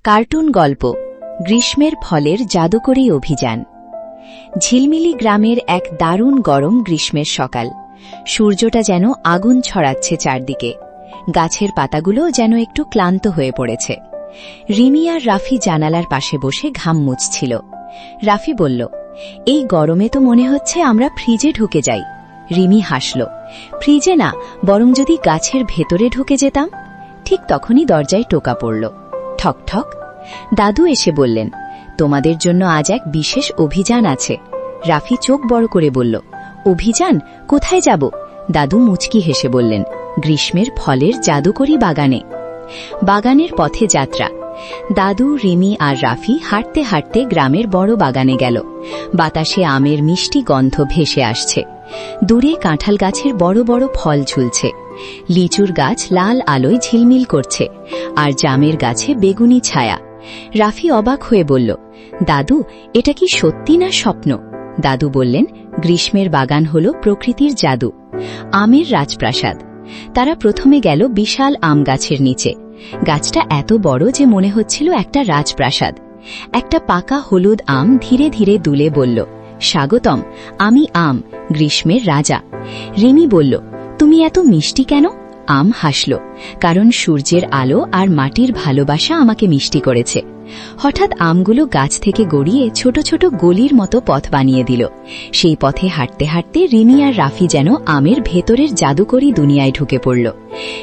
Cartoon গল্প গ্রীষ্মের ফলের জাদুকরী অভিযান। ঝিলমিলি গ্রামের এক দারুণ গরম গ্রীষ্মের সকাল। সূর্যটা যেন আগুন ছড়াচ্ছে চারদিকে। গাছের পাতাগুলো যেন একটু ক্লান্ত হয়ে পড়েছে। রিমি আর রাফি জানালার পাশে বসে ঘাম মুছছিল। রাফি বলল, এই গরমে তো মনে হচ্ছে আমরা ফ্রিজে ঢুকে যাই। রিমি হাসল, ফ্রিজে না, বরং যদি গাছের ভেতরে ঢুকে যেতাম। ঠিক তখনই দরজায় টোকা পড়ল। ঠক ঠক। দাদু এসে বললেন, তোমাদের জন্য আজ এক বিশেষ অভিযান আছে। রাফি চোখ বড় করে বলল, অভিযান? কোথায় যাব? দাদু মুচকি হেসে বললেন, গ্রীষ্মের ফলের জাদুকরী বাগানে। বাগানের পথে যাত্রা। দাদু, রিমি আর রাফি হাঁটতে হাঁটতে গ্রামের বড় বাগানে গেল। বাতাসে আমের মিষ্টি গন্ধ ভেসে আসছে। দূরে কাঁঠাল গাছের বড় বড় ফল ঝুলছে। লিচুর গাছ লাল আলোয় ঝিলমিল করছে, আর জামের গাছে বেগুনি ছায়া। রাফি অবাক হয়ে বলল, দাদু, এটা কি সত্যি না স্বপ্ন? দাদু বললেন, গ্রীষ্মের বাগান হল প্রকৃতির জাদু, আমের রাজপ্রাসাদ। তারা প্রথমে গেল বিশাল আম গাছের নিচে। গাছটা এত বড় যে মনে হচ্ছিল একটা রাজপ্রাসাদ। একটা পাকা হলুদ আম ধীরে ধীরে দুলে বলল, স্বাগতম, আমি আম, গ্রীষ্মের রাজা। রিমি বলল, তুমি এত মিষ্টি কেন? আম হাসল, কারণ সূর্যের আলো আর মাটির ভালোবাসা আমাকে মিষ্টি করেছে। হঠাৎ আমগুলো গাছ থেকে গড়িয়ে ছোট ছোট গলির মতো পথ বানিয়ে দিল। সেই পথে হাঁটতে হাঁটতে রিমি আর রাফি যেন আমের ভেতরের জাদুকরী দুনিয়ায় ঢুকে পড়ল।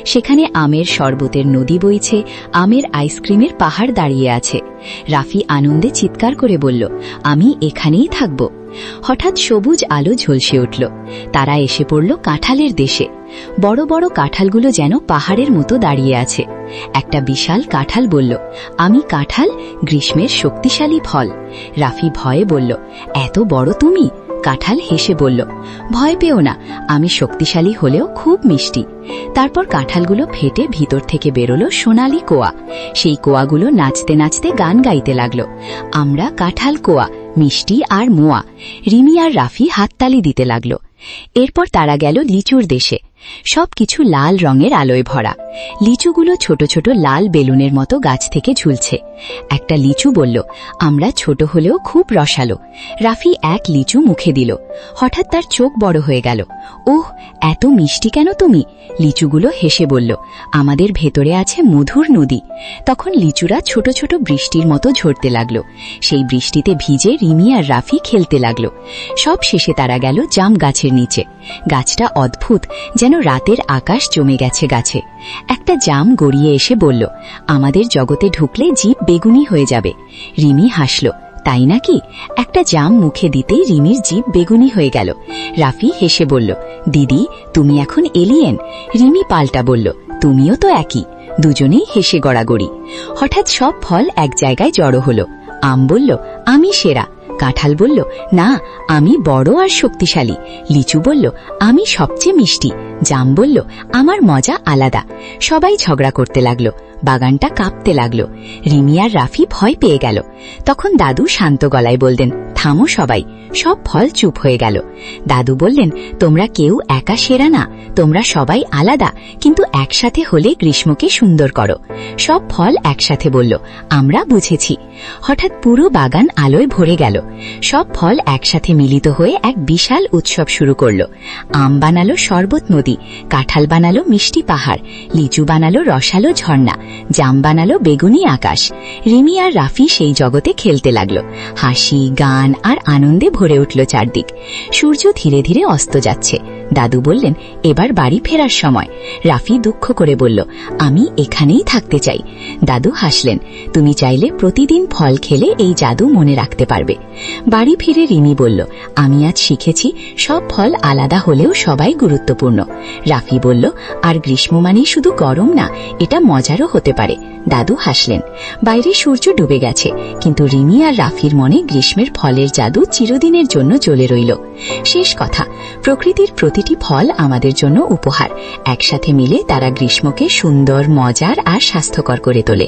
সেখানে আমের শরবতের নদী বইছে, আমের আইসক্রিমের পাহাড় দাঁড়িয়ে আছে। রাফি আনন্দে চিৎকার করে বলল, আমি এখানেই থাকব। হঠাৎ সবুজ আলো ঝলসে উঠল। তারা এসে পড়ল কাঁঠালের দেশে। বড় বড় কাঁঠালগুলো যেন পাহাড়ের মতো দাঁড়িয়ে আছে। একটা বিশাল কাঁঠাল বলল, আমি কাঁঠাল, গ্রীষ্মের শক্তিশালী ফল। রাফি ভয়ে বলল, এত বড় তুমি? কাঁঠাল হেসে বলল, ভয় পেও না, আমি শক্তিশালী হলেও খুব মিষ্টি। তারপর কাঁঠালগুলো ফেটে ভিতর থেকে বেরোলো সোনালি কোয়া। সেই কোয়াগুলো নাচতে নাচতে গান গাইতে লাগল, আমরা কাঁঠাল কোয়া, মিষ্টি আর মোয়া। রিমি আর রাফি হাততালি দিতে লাগল। এরপর তারা গেল লিচুর দেশে। সবকিছু লাল রঙের আলোয় ভরা। লিচুগুলো ছোট ছোট লাল বেলুনের মতো গাছ থেকে ঝুলছে। একটা লিচু বলল, আমরা ছোট হলেও খুব রসালো। রাফি এক লিচু মুখে দিল। হঠাৎ তার চোখ বড় হয়ে গেল। ওহ, এত মিষ্টি কেন তুমি? লিচুগুলো হেসে বলল, আমাদের ভেতরে আছে মধুর নদী। তখন লিচুরা ছোট ছোট বৃষ্টির মতো ঝরতে লাগলো। সেই বৃষ্টিতে ভিজে রিমি আর রাফি খেলতে লাগলো। সব শেষে তারা গেল জাম গাছের নিচে। গাছটা অদ্ভুত, যেন রাতের আকাশ জমে গেছে গাছে। একটা জাম গড়িয়ে এসে বলল, আমাদের জগতে ঢুকলে জিভ বেগুনি হয়ে যাবে। রিমি হাসল, তাই নাকি? একটা জাম মুখে দিতেই রিমির জিভ বেগুনি হয়ে গেল। রাফি হেসে বলল, দিদি, তুমি এখন এলিয়েন। রিমি পাল্টা বলল, তুমিও তো একই। দুজনেই হেসে গড়াগড়ি। হঠাৎ সব ফল এক জায়গায় জড়ো হলো। আম বলল, আমি সেরা। কাঁঠাল বলল, না, আমি বড় আর শক্তিশালী। লিচু বলল, আমি সবচেয়ে মিষ্টি। জাম বলল, আমার মজা আলাদা। সবাই ঝগড়া করতে লাগলো। বাগানটা কাঁপতে লাগলো। রিমি আর রাফি ভয় পেয়ে গেল। তখন দাদু শান্ত গলায় বললেন, থামো সবাই। সব ফল চুপ হয়ে গেল। দাদু বললেন, তোমরা কেউ একা সেরা না, তোমরা সবাই আলাদা, কিন্তু একসাথে হলে গ্রীষ্মকে সুন্দর করো। সব ফল একসাথে বলল, আমরা বুঝেছি। হঠাৎ পুরো বাগান আলোয় ভরে গেল। সব ফল একসাথে মিলিত হয়ে এক বিশাল উৎসব শুরু করল। আম বানালো শরবত নদী, কাঁঠাল বানালো মিষ্টি পাহাড়, লিচু বানালো রসালো ঝর্ণা, জাম বানালো বেগুনি আকাশ। রিমি আর রাফি সেই জগতে খেলতে লাগলো। হাসি, গান আর আনন্দে ভরে উঠল চারদিক। সূর্য ধীরে ধীরে অস্ত যাচ্ছে। দাদু বললেন, এবার বাড়ি ফেরার সময়। রাফি দুঃখ করে বলল, আমি এখানেই থাকতে চাই। দাদু হাসলেন, তুমি চাইলে প্রতিদিন ফল খেলে এই জাদু মনে রাখতে পারবে। বাড়ি ফিরে রিমি বলল, আমি আজ শিখেছি সব ফল আলাদা হলেও সবাই গুরুত্বপূর্ণ। রাফি বলল, আর গ্রীষ্ম মানেই শুধু গরম না, এটা মজারও হতে পারে। দাদু হাসলেন। বাইরে সূর্য ডুবে গেছে, কিন্তু রিমি আর রাফির মনে গ্রীষ্মের ফলের জাদু চিরদিনের জন্য জ্বলে রইল। শেষ কথা, প্রকৃতির প্রতিটি ফল আমাদের জন্য উপহার। একসাথে মিলে তারা গ্রীষ্মকে সুন্দর, মজার আর স্বাস্থ্যকর করে তোলে।